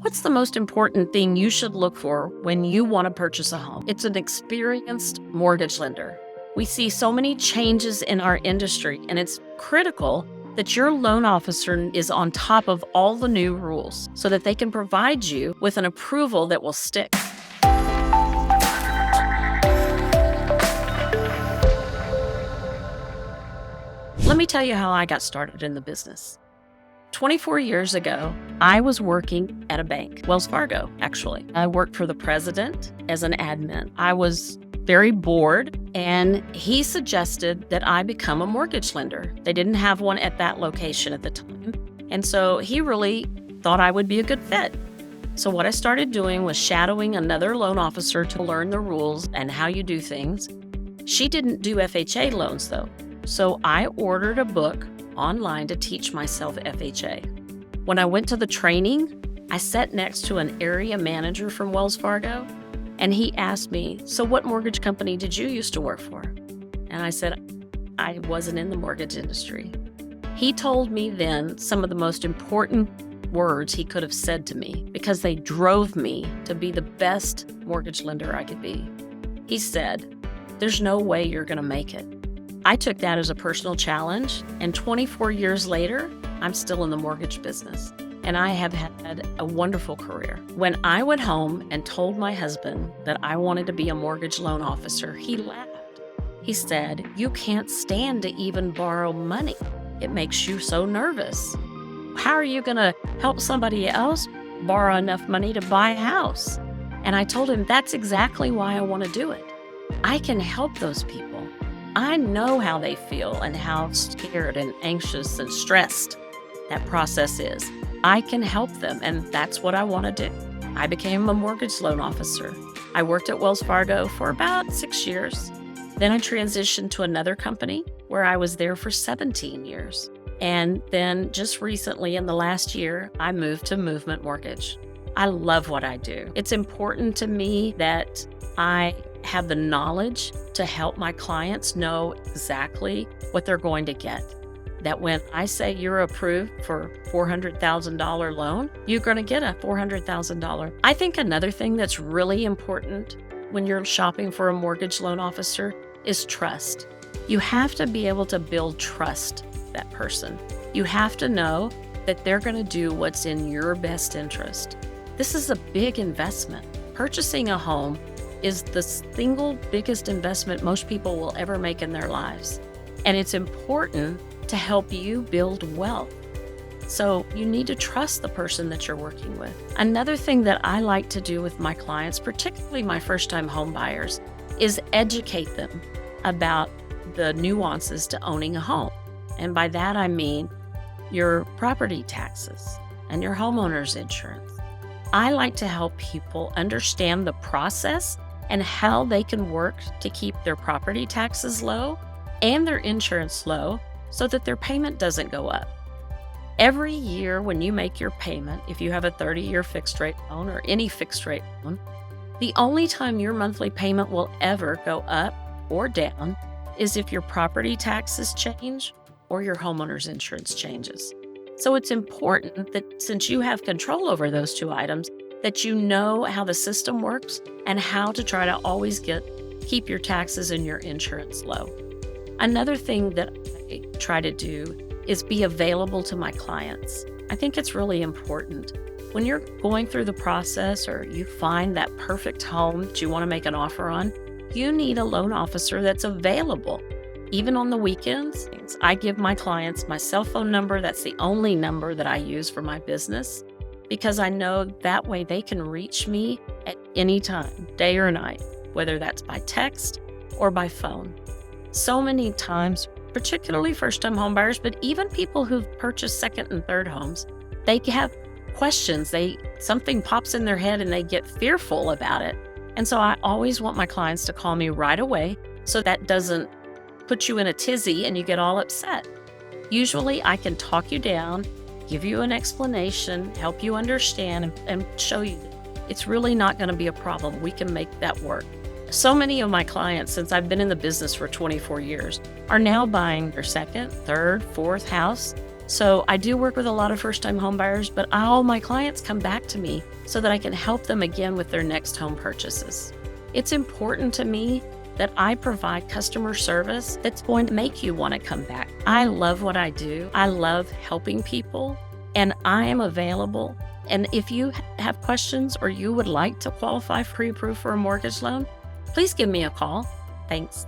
What's the most important thing you should look for when you want to purchase a home? It's an experienced mortgage lender. We see so many changes in our industry, and it's critical that your loan officer is on top of all the new rules so that they can provide you with an approval that will stick. Let me tell you how I got started in the business. 24 years ago, I was working at a bank, Wells Fargo, actually. I worked for the president as an admin. I was very bored, and he suggested that I become a mortgage lender. They didn't have one at that location at the time, and so he really thought I would be a good fit. So what I started doing was shadowing another loan officer to learn the rules and how you do things. She didn't do FHA loans, though, so I ordered a book online to teach myself FHA. When I went to the training, I sat next to an area manager from Wells Fargo, and he asked me, "So what mortgage company did you used to work for?" And I said, "I wasn't in the mortgage industry." He told me then some of the most important words he could have said to me because they drove me to be the best mortgage lender I could be. He said, "There's no way you're going to make it." I took that as a personal challenge, and 24 years later, I'm still in the mortgage business, and I have had a wonderful career. When I went home and told my husband that I wanted to be a mortgage loan officer, he laughed. He said, "You can't stand to even borrow money. It makes you so nervous. How are you going to help somebody else borrow enough money to buy a house?" And I told him that's exactly why I want to do it. I can help those people. I know how they feel and how scared and anxious and stressed that process is. I can help them, and that's what I want to do. I became a mortgage loan officer. I worked at Wells Fargo for about 6 years. Then I transitioned to another company where I was there for 17 years. And then just recently, in the last year, I moved to Movement Mortgage. I love what I do. It's important to me that I have the knowledge to help my clients know exactly what they're going to get. That when I say you're approved for $400,000 loan, you're going to get a $400,000. I think another thing that's really important when you're shopping for a mortgage loan officer is trust. You have to be able to build trust with that person. You have to know that they're going to do what's in your best interest. This is a big investment. Purchasing a home is the single biggest investment most people will ever make in their lives. And it's important to help you build wealth. So you need to trust the person that you're working with. Another thing that I like to do with my clients, particularly my first-time home buyers, is educate them about the nuances to owning a home. And by that I mean your property taxes and your homeowner's insurance. I like to help people understand the process and how they can work to keep their property taxes low and their insurance low so that their payment doesn't go up. Every year when you make your payment, if you have a 30-year fixed rate loan or any fixed rate loan, the only time your monthly payment will ever go up or down is if your property taxes change or your homeowner's insurance changes. So it's important that since you have control over those two items, that you know how the system works and how to try to always keep your taxes and your insurance low. Another thing that I try to do is be available to my clients. I think it's really important. When you're going through the process or you find that perfect home that you want to make an offer on, you need a loan officer that's available. Even on the weekends, I give my clients my cell phone number. That's the only number that I use for my business, because I know that way they can reach me at any time, day or night, whether that's by text or by phone. So many times, particularly first-time homebuyers, but even people who've purchased second and third homes, they have questions. Something pops in their head and they get fearful about it. And so I always want my clients to call me right away so that doesn't put you in a tizzy and you get all upset. Usually I can talk you down, give you an explanation, help you understand, and show you it's really not going to be a problem. We can make that work. So many of my clients, since I've been in the business for 24 years, are now buying their second, third, fourth house. So I do work with a lot of first-time homebuyers, but all my clients come back to me so that I can help them again with their next home purchases. It's important to me that I provide customer service that's going to make you want to come back. I love what I do. I love helping people, and I am available. And if you have questions or you would like to qualify pre-approved for a mortgage loan, please give me a call. Thanks.